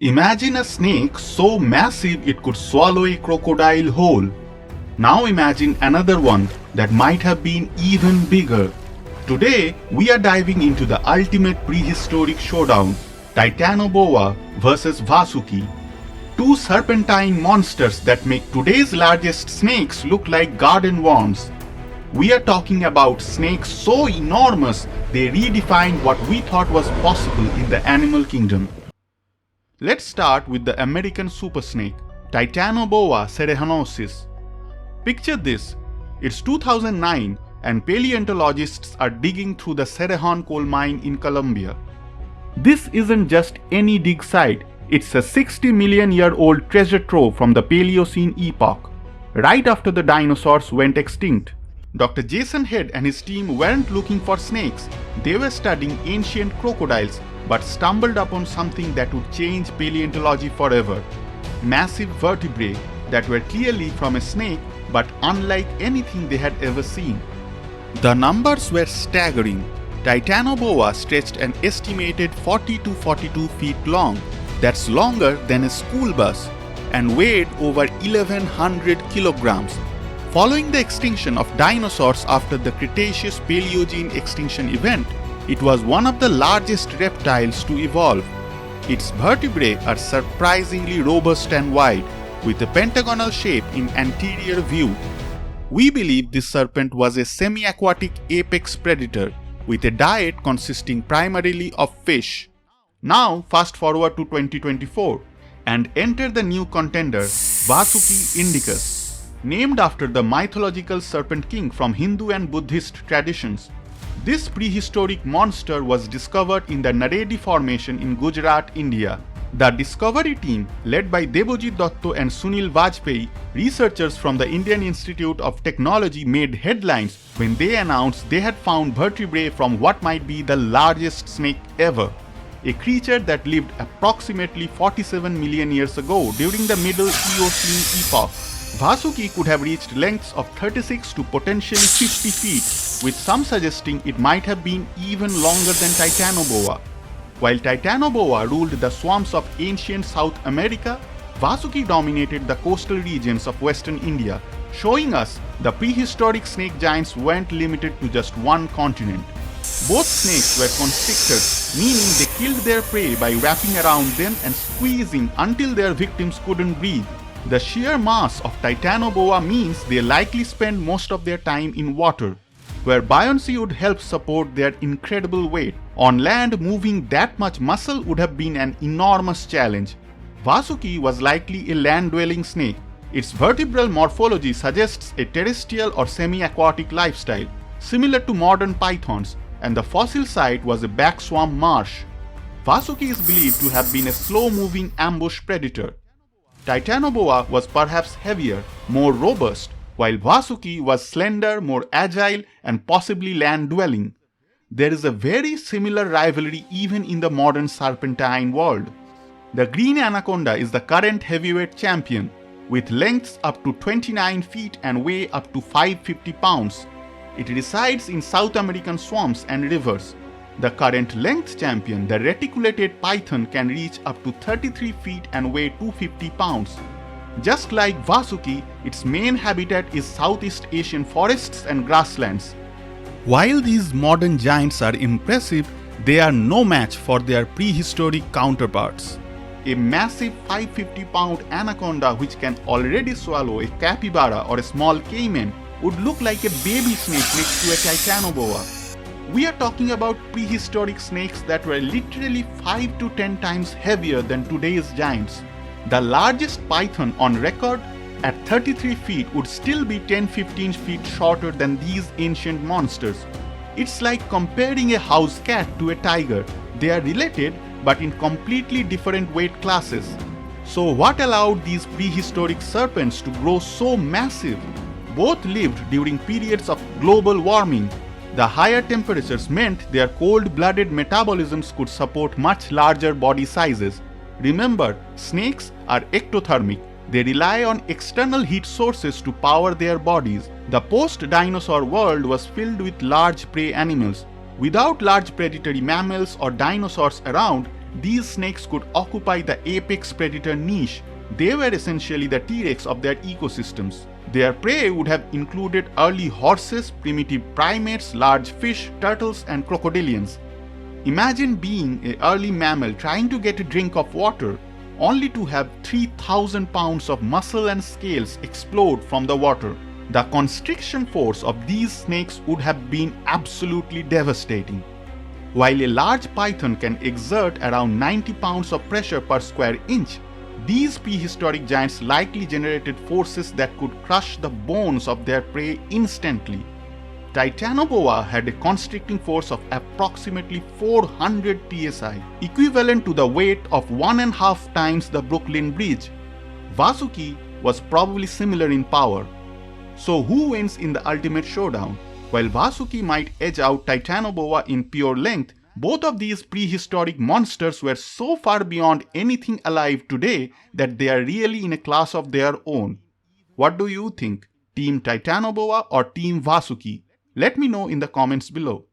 Imagine a snake so massive it could swallow a crocodile whole. Now imagine another one that might have been even bigger. Today, we are diving into the ultimate prehistoric showdown, Titanoboa versus Vasuki. Two serpentine monsters that make today's largest snakes look like garden worms. We are talking about snakes so enormous they redefined what we thought was possible in the animal kingdom. Let's start with the American super snake, Titanoboa cerehanosus. Picture this, it's 2009 and paleontologists are digging through the Cerrejón coal mine in Colombia. This isn't just any dig site, it's a 60 million year old treasure trove from the Paleocene epoch, right after the dinosaurs went extinct. Dr. Jason Head and his team weren't looking for snakes, they were studying ancient crocodiles but stumbled upon something that would change paleontology forever. Massive vertebrae that were clearly from a snake but unlike anything they had ever seen. The numbers were staggering. Titanoboa stretched an estimated 40 to 42 feet long, that's longer than a school bus, and weighed over 1100 kilograms. Following the extinction of dinosaurs after the Cretaceous Paleogene extinction event, it was one of the largest reptiles to evolve. Its vertebrae are surprisingly robust and wide, with a pentagonal shape in anterior view. We believe this serpent was a semi-aquatic apex predator with a diet consisting primarily of fish. Now fast forward to 2024 and enter the new contender, Vasuki indicus. Named after the mythological serpent king from Hindu and Buddhist traditions, this prehistoric monster was discovered in the Naredi Formation in Gujarat, India. The discovery team, led by Debojit Dotto and Sunil Vajpayee, researchers from the Indian Institute of Technology, made headlines when they announced they had found vertebrae from what might be the largest snake ever, a creature that lived approximately 47 million years ago during the Middle Eocene epoch. Vasuki could have reached lengths of 36 to potentially 50 feet, with some suggesting it might have been even longer than Titanoboa. While Titanoboa ruled the swamps of ancient South America, Vasuki dominated the coastal regions of western India, showing us the prehistoric snake giants weren't limited to just one continent. Both snakes were constrictors, meaning they killed their prey by wrapping around them and squeezing until their victims couldn't breathe. The sheer mass of Titanoboa means they likely spend most of their time in water, where buoyancy would help support their incredible weight. On land, moving that much muscle would have been an enormous challenge. Vasuki was likely a land-dwelling snake. Its vertebral morphology suggests a terrestrial or semi-aquatic lifestyle, similar to modern pythons, and the fossil site was a backswamp marsh. Vasuki is believed to have been a slow-moving ambush predator. Titanoboa was perhaps heavier, more robust, while Vasuki was slender, more agile, and possibly land-dwelling. There is a very similar rivalry even in the modern serpentine world. The green anaconda is the current heavyweight champion, with lengths up to 29 feet and weight up to 550 pounds. It resides in South American swamps and rivers. The current length champion, the reticulated python, can reach up to 33 feet and weigh 250 pounds. Just like Vasuki, its main habitat is Southeast Asian forests and grasslands. While these modern giants are impressive, they are no match for their prehistoric counterparts. A massive 550-pound anaconda which can already swallow a capybara or a small caiman would look like a baby snake next to a Titanoboa. We are talking about prehistoric snakes that were literally 5 to 10 times heavier than today's giants. The largest python on record at 33 feet would still be 10-15 feet shorter than these ancient monsters. It's like comparing a house cat to a tiger. They are related but in completely different weight classes. So what allowed these prehistoric serpents to grow so massive? Both lived during periods of global warming. The higher temperatures meant their cold-blooded metabolisms could support much larger body sizes. Remember, snakes are ectothermic. They rely on external heat sources to power their bodies. The post-dinosaur world was filled with large prey animals. Without large predatory mammals or dinosaurs around, these snakes could occupy the apex predator niche. They were essentially the T-Rex of their ecosystems. Their prey would have included early horses, primitive primates, large fish, turtles, and crocodilians. Imagine being an early mammal trying to get a drink of water, only to have 3,000 pounds of muscle and scales explode from the water. The constriction force of these snakes would have been absolutely devastating. While a large python can exert around 90 pounds of pressure per square inch, these prehistoric giants likely generated forces that could crush the bones of their prey instantly. Titanoboa had a constricting force of approximately 400 psi, equivalent to the weight of 1.5 times the Brooklyn Bridge. Vasuki was probably similar in power. So who wins in the ultimate showdown? While Vasuki might edge out Titanoboa in pure length, both of these prehistoric monsters were so far beyond anything alive today that they are really in a class of their own. What do you think? Team Titanoboa or Team Vasuki? Let me know in the comments below.